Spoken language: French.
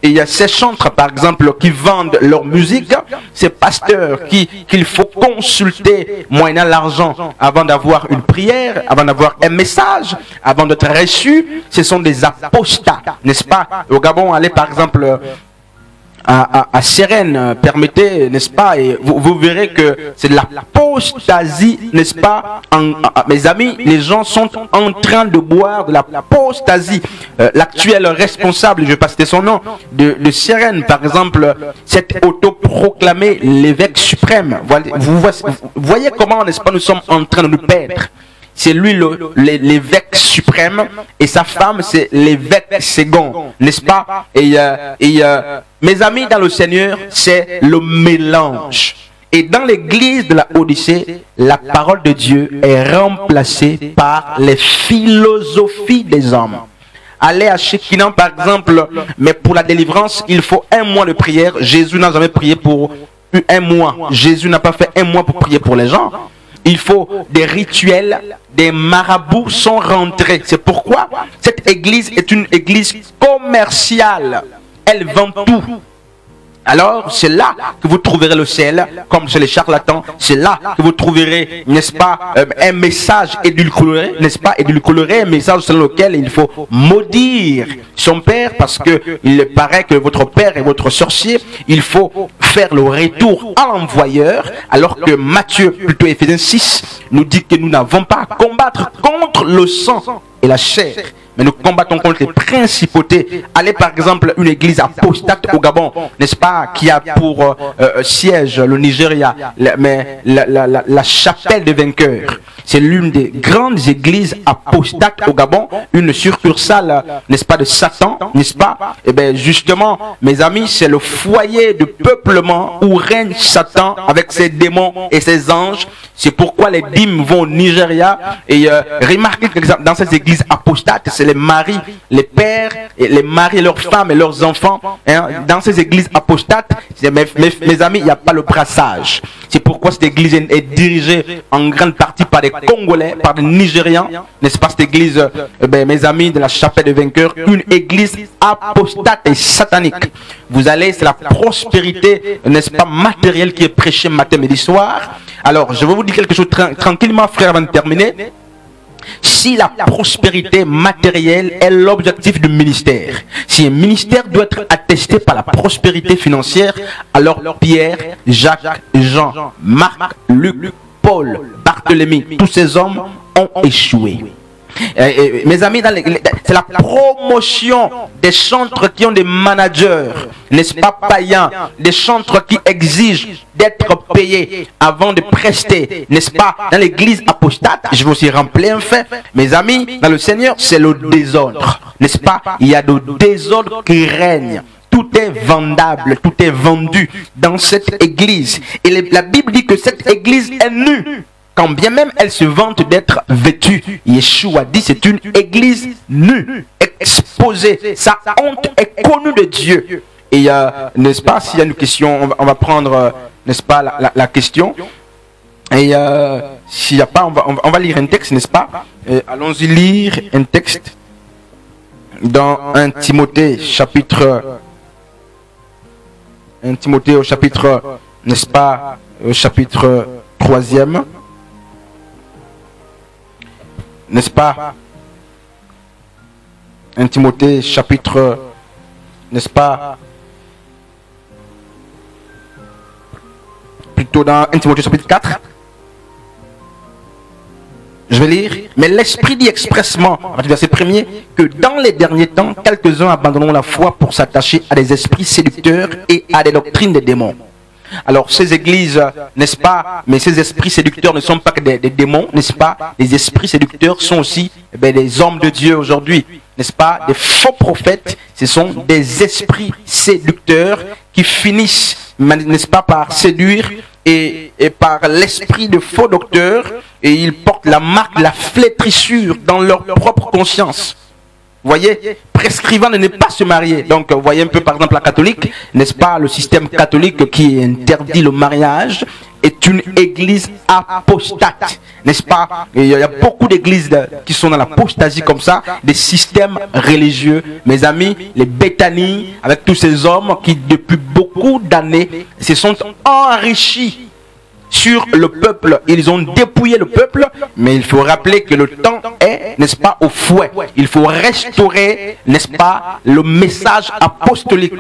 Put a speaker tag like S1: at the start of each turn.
S1: Et il y a ces chantres, par exemple, qui vendent leur musique, ces pasteurs qu'il faut consulter moyennant l'argent avant d'avoir une prière, avant d'avoir un message, avant d'être reçu. Ce sont des apostats, n'est-ce pas? Au Gabon, allez par exemple à Sérène, permettez, n'est-ce pas, et vous verrez que c'est de l'apostasie, n'est-ce pas? Mes amis, les gens sont en train de boire de l'apostasie. L'actuel responsable, je vais pas citer son nom, de Sérène, par exemple, s'est autoproclamé l'évêque suprême. Vous voyez comment, n'est-ce pas, nous sommes en train de nous perdre. C'est lui l'évêque suprême et sa femme c'est l'évêque second, n'est-ce pas? Et mes amis dans le Seigneur, c'est le mélange. Et dans l'église de la Odyssée, la parole de Dieu est remplacée par les philosophies des hommes. Allez à Shekinah par exemple, mais pour la délivrance, il faut 1 mois de prière. Jésus n'a jamais prié pour 1 mois. Jésus n'a pas fait 1 mois pour prier pour les gens. Il faut des rituels, des marabouts sont rentrés. C'est pourquoi cette église est une église commerciale. Elle vend tout. Alors, c'est là que vous trouverez le ciel, comme chez les charlatans. C'est là que vous trouverez, n'est-ce pas, un message édulcoré, n'est-ce pas, édulcoré, un message selon lequel il faut maudire son père, parce que il paraît que votre père est votre sorcier. Il faut faire le retour à l'envoyeur, alors que Matthieu, plutôt Éphésiens 6, nous dit que nous n'avons pas à combattre contre le sang et la chair, mais nous combattons contre les principautés. Allez par exemple une église apostate au Gabon, n'est-ce pas, qui a pour siège le Nigeria, la chapelle des vainqueurs. C'est l'une des grandes églises apostates au Gabon, une succursale, n'est-ce pas, de Satan, n'est-ce pas? Et bien justement, mes amis, c'est le foyer de peuplement où règne Satan avec ses démons et ses anges. C'est pourquoi les dîmes vont au Nigeria. Et remarquez que dans ces églises apostates, c'est les maris, les pères, et les maris, leurs femmes et leurs enfants. Hein, dans ces églises apostates, mes amis, il n'y a pas le brassage. C'est pourquoi cette église est dirigée en grande partie par des Congolais, par des Nigérians. N'est-ce pas, cette église, mes amis de la chapelle des vainqueurs, une église apostate et satanique. Vous allez, c'est la prospérité, n'est-ce pas, matérielle qui est prêchée matin, midi, soir. Alors, je vais vous dire quelque chose tranquillement, frère, avant de terminer. Si la prospérité matérielle est l'objectif du ministère, si un ministère doit être attesté par la prospérité financière, alors Pierre, Jacques, Jean, Marc, Luc, Paul, Barthélemy, tous ces hommes ont échoué. Mes amis, c'est la promotion des chantres qui ont des managers, n'est-ce pas, païens, des chantres qui exigent d'être payés avant de prester, n'est-ce pas? Dans l'église apostate, je vais aussi remplir un fait, mes amis, dans le Seigneur, c'est le désordre, n'est-ce pas? Il y a le désordre qui règne. Tout est vendable, tout est vendu dans cette église. Et la Bible dit que cette église est nue. Quand bien même elle se vante d'être vêtue, Yeshua dit c'est une église nue, exposée. Sa honte est connue de Dieu. Et n'est-ce pas, s'il y a une question, on va prendre, n'est-ce pas, la question. Et s'il n'y a pas, on va lire un texte, n'est-ce pas? Allons-y lire un texte dans 1 Timothée, chapitre... 1 Timothée au chapitre, n'est-ce pas, au chapitre 3e. N'est-ce pas? 1 Timothée chapitre, n'est-ce pas? Plutôt dans 1 Timothée chapitre 4. Je vais lire. Mais l'Esprit dit expressement, verset 1er, que dans les derniers temps, quelques-uns abandonneront la foi pour s'attacher à des esprits séducteurs et à des doctrines des démons. Alors ces églises, n'est-ce pas, mais ces esprits séducteurs ne sont pas que des démons, n'est-ce pas? Les esprits séducteurs sont aussi des hommes de Dieu aujourd'hui, n'est-ce pas? Des faux prophètes, ce sont des esprits séducteurs qui finissent, n'est-ce pas, par séduire et par l'esprit de faux docteurs, et ils portent la marque de la flétrissure dans leur propre conscience. Vous voyez, prescrivant de ne pas se marier. Donc, vous voyez un peu, par exemple, la catholique, n'est-ce pas, le système catholique qui interdit le mariage est une église apostate. n'est-ce pas? Il y a beaucoup d'églises qui sont dans l'apostasie comme ça, des systèmes religieux. Mes amis, les Béthanie, avec tous ces hommes qui depuis beaucoup d'années se sont enrichis sur le peuple. Ils ont dépouillé le peuple, mais il faut rappeler que le temps est, n'est-ce pas, au fouet. Il faut restaurer, n'est-ce pas, le message apostolique.